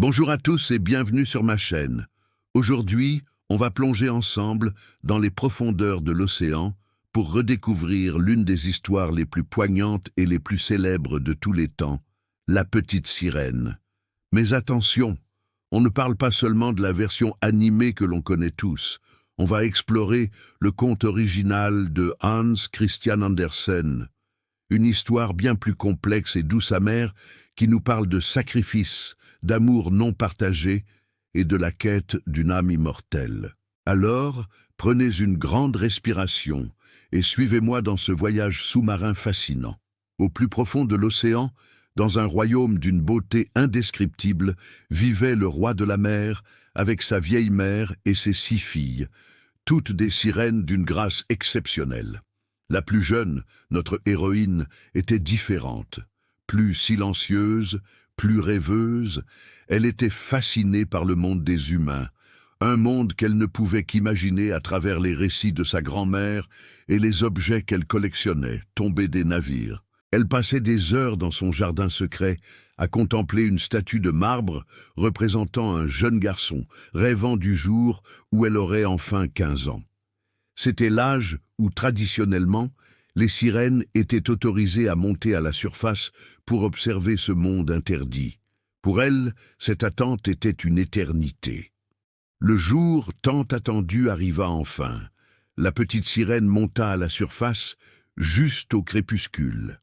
Bonjour à tous et bienvenue sur ma chaîne. Aujourd'hui, on va plonger ensemble dans les profondeurs de l'océan pour redécouvrir l'une des histoires les plus poignantes et les plus célèbres de tous les temps, la petite sirène. Mais attention, on ne parle pas seulement de la version animée que l'on connaît tous. On va explorer le conte original de Hans Christian Andersen, une histoire bien plus complexe et douce amère qui nous parle de sacrifice, d'amour non partagé et de la quête d'une âme immortelle. Alors, prenez une grande respiration et suivez-moi dans ce voyage sous-marin fascinant. Au plus profond de l'océan, dans un royaume d'une beauté indescriptible, vivait le roi de la mer avec sa vieille mère et ses 6 filles, toutes des sirènes d'une grâce exceptionnelle. La plus jeune, notre héroïne, était différente, plus silencieuse, plus rêveuse. Elle était fascinée par le monde des humains, un monde qu'elle ne pouvait qu'imaginer à travers les récits de sa grand-mère et les objets qu'elle collectionnait, tombés des navires. Elle passait des heures dans son jardin secret à contempler une statue de marbre représentant un jeune garçon, rêvant du jour où elle aurait enfin 15 ans. C'était l'âge où, traditionnellement, les sirènes étaient autorisées à monter à la surface pour observer ce monde interdit. Pour elle, cette attente était une éternité. Le jour tant attendu arriva enfin. La petite sirène monta à la surface, juste au crépuscule.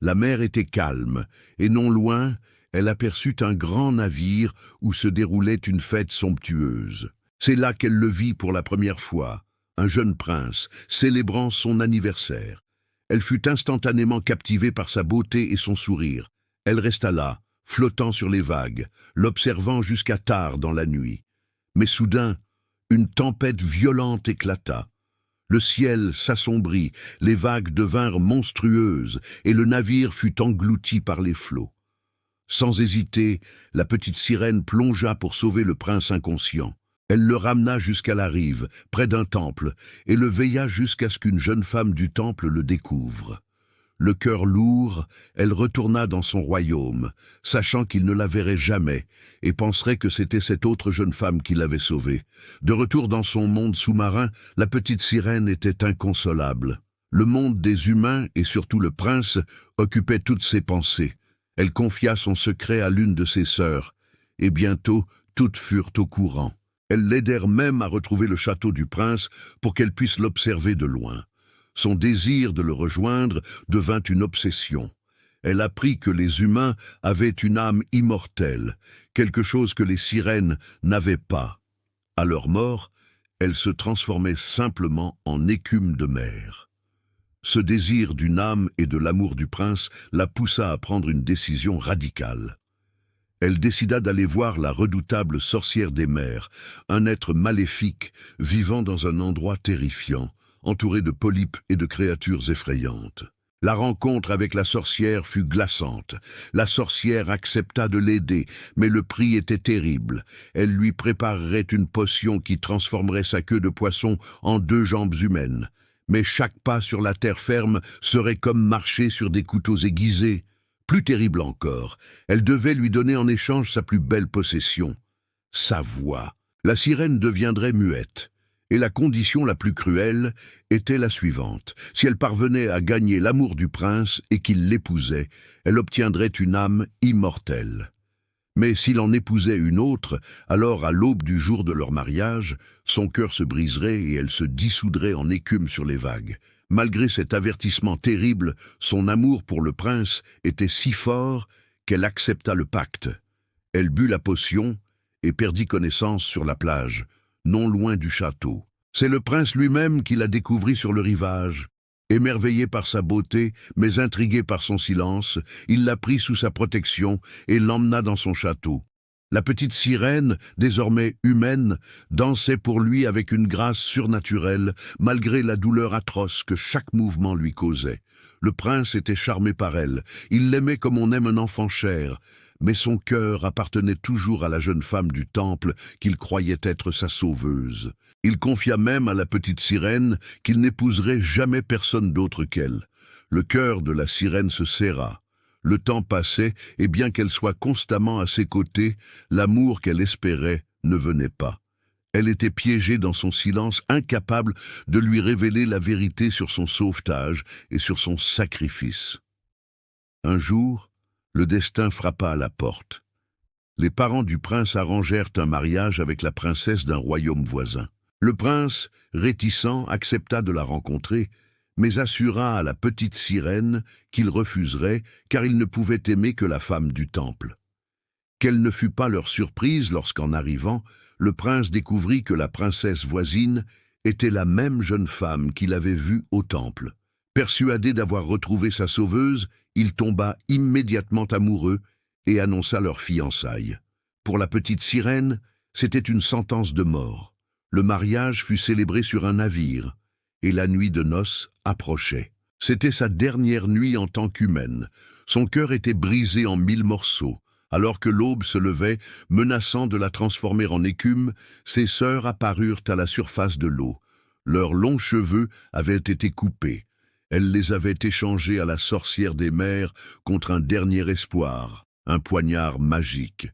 La mer était calme, et non loin, elle aperçut un grand navire où se déroulait une fête somptueuse. C'est là qu'elle le vit pour la première fois, un jeune prince, célébrant son anniversaire. Elle fut instantanément captivée par sa beauté et son sourire. Elle resta là, flottant sur les vagues, l'observant jusqu'à tard dans la nuit. Mais soudain, une tempête violente éclata. Le ciel s'assombrit, les vagues devinrent monstrueuses et le navire fut englouti par les flots. Sans hésiter, la petite sirène plongea pour sauver le prince inconscient. Elle le ramena jusqu'à la rive, près d'un temple, et le veilla jusqu'à ce qu'une jeune femme du temple le découvre. Le cœur lourd, elle retourna dans son royaume, sachant qu'il ne la verrait jamais, et penserait que c'était cette autre jeune femme qui l'avait sauvée. De retour dans son monde sous-marin, la petite sirène était inconsolable. Le monde des humains, et surtout le prince, occupait toutes ses pensées. Elle confia son secret à l'une de ses sœurs, et bientôt toutes furent au courant. Elles l'aidèrent même à retrouver le château du prince pour qu'elle puisse l'observer de loin. Son désir de le rejoindre devint une obsession. Elle apprit que les humains avaient une âme immortelle, quelque chose que les sirènes n'avaient pas. À leur mort, elles se transformaient simplement en écume de mer. Ce désir d'une âme et de l'amour du prince la poussa à prendre une décision radicale. Elle décida d'aller voir la redoutable sorcière des mers, un être maléfique vivant dans un endroit terrifiant, entouré de polypes et de créatures effrayantes. La rencontre avec la sorcière fut glaçante. La sorcière accepta de l'aider, mais le prix était terrible. Elle lui préparerait une potion qui transformerait sa queue de poisson en 2 jambes humaines. Mais chaque pas sur la terre ferme serait comme marcher sur des couteaux aiguisés. Plus terrible encore, elle devait lui donner en échange sa plus belle possession, sa voix. La sirène deviendrait muette, et la condition la plus cruelle était la suivante. Si elle parvenait à gagner l'amour du prince et qu'il l'épousait, elle obtiendrait une âme immortelle. Mais s'il en épousait une autre, alors à l'aube du jour de leur mariage, son cœur se briserait et elle se dissoudrait en écume sur les vagues. Malgré cet avertissement terrible, son amour pour le prince était si fort qu'elle accepta le pacte. Elle but la potion et perdit connaissance sur la plage, non loin du château. C'est le prince lui-même qui la découvrit sur le rivage. Émerveillé par sa beauté, mais intrigué par son silence, il la prit sous sa protection et l'emmena dans son château. La petite sirène, désormais humaine, dansait pour lui avec une grâce surnaturelle, malgré la douleur atroce que chaque mouvement lui causait. Le prince était charmé par elle, il l'aimait comme on aime un enfant cher, mais son cœur appartenait toujours à la jeune femme du temple qu'il croyait être sa sauveuse. Il confia même à la petite sirène qu'il n'épouserait jamais personne d'autre qu'elle. Le cœur de la sirène se serra. Le temps passait, et bien qu'elle soit constamment à ses côtés, l'amour qu'elle espérait ne venait pas. Elle était piégée dans son silence, incapable de lui révéler la vérité sur son sauvetage et sur son sacrifice. Un jour, le destin frappa à la porte. Les parents du prince arrangèrent un mariage avec la princesse d'un royaume voisin. Le prince, réticent, accepta de la rencontrer, mais assura à la petite sirène qu'il refuserait car il ne pouvait aimer que la femme du temple. Quelle ne fut pas leur surprise lorsqu'en arrivant, le prince découvrit que la princesse voisine était la même jeune femme qu'il avait vue au temple. Persuadé d'avoir retrouvé sa sauveuse, il tomba immédiatement amoureux et annonça leur fiançailles. Pour la petite sirène, c'était une sentence de mort. Le mariage fut célébré sur un navire, et la nuit de noces approchait. C'était sa dernière nuit en tant qu'humaine. Son cœur était brisé en 1000 morceaux. Alors que l'aube se levait, menaçant de la transformer en écume, ses sœurs apparurent à la surface de l'eau. Leurs longs cheveux avaient été coupés. Elle les avait échangés à la sorcière des mers contre un dernier espoir, un poignard magique.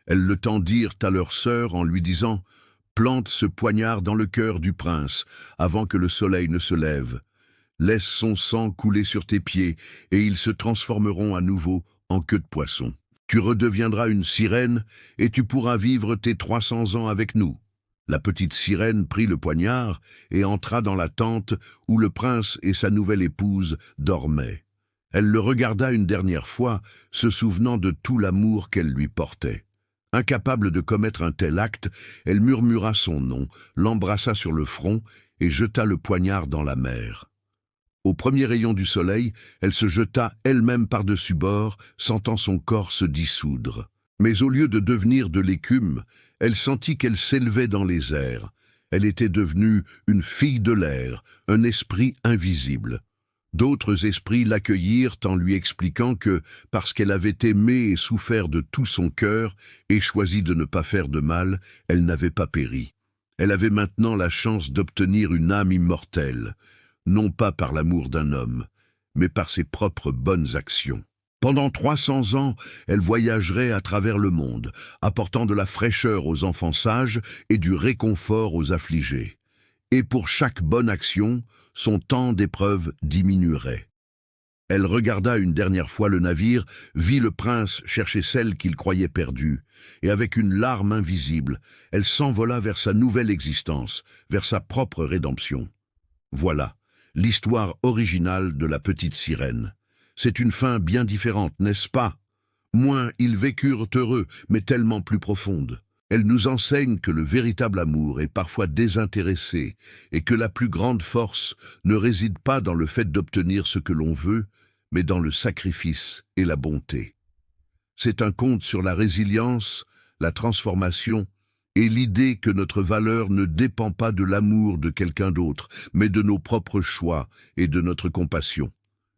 Elles le tendirent à leur sœur en lui disant « Plante ce poignard dans le cœur du prince, avant que le soleil ne se lève. Laisse son sang couler sur tes pieds, et ils se transformeront à nouveau en queue de poisson. Tu redeviendras une sirène, et tu pourras vivre tes 300 ans avec nous. » La petite sirène prit le poignard et entra dans la tente où le prince et sa nouvelle épouse dormaient. Elle le regarda une dernière fois, se souvenant de tout l'amour qu'elle lui portait. Incapable de commettre un tel acte, elle murmura son nom, l'embrassa sur le front et jeta le poignard dans la mer. Au premier rayon du soleil, elle se jeta elle-même par-dessus bord, sentant son corps se dissoudre. Mais au lieu de devenir de l'écume, elle sentit qu'elle s'élevait dans les airs. Elle était devenue une fille de l'air, un esprit invisible. D'autres esprits l'accueillirent en lui expliquant que, parce qu'elle avait aimé et souffert de tout son cœur et choisi de ne pas faire de mal, elle n'avait pas péri. Elle avait maintenant la chance d'obtenir une âme immortelle, non pas par l'amour d'un homme, mais par ses propres bonnes actions. Pendant 300 ans, elle voyagerait à travers le monde, apportant de la fraîcheur aux enfants sages et du réconfort aux affligés. Et pour chaque bonne action, son temps d'épreuve diminuerait. Elle regarda une dernière fois le navire, vit le prince chercher celle qu'il croyait perdue, et avec une larme invisible, elle s'envola vers sa nouvelle existence, vers sa propre rédemption. Voilà l'histoire originale de la petite sirène. C'est une fin bien différente, n'est-ce pas? Moins ils vécurent heureux, mais tellement plus profonde. Elle nous enseigne que le véritable amour est parfois désintéressé et que la plus grande force ne réside pas dans le fait d'obtenir ce que l'on veut, mais dans le sacrifice et la bonté. C'est un conte sur la résilience, la transformation et l'idée que notre valeur ne dépend pas de l'amour de quelqu'un d'autre, mais de nos propres choix et de notre compassion.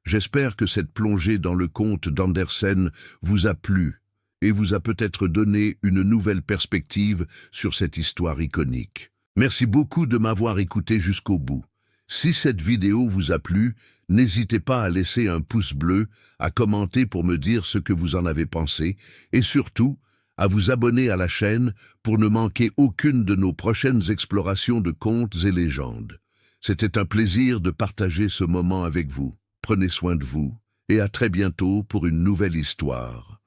J'espère que cette plongée dans le conte d'Andersen vous a plu et vous a peut-être donné une nouvelle perspective sur cette histoire iconique. Merci beaucoup de m'avoir écouté jusqu'au bout. Si cette vidéo vous a plu, n'hésitez pas à laisser un pouce bleu, à commenter pour me dire ce que vous en avez pensé et surtout à vous abonner à la chaîne pour ne manquer aucune de nos prochaines explorations de contes et légendes. C'était un plaisir de partager ce moment avec vous. Prenez soin de vous et à très bientôt pour une nouvelle histoire.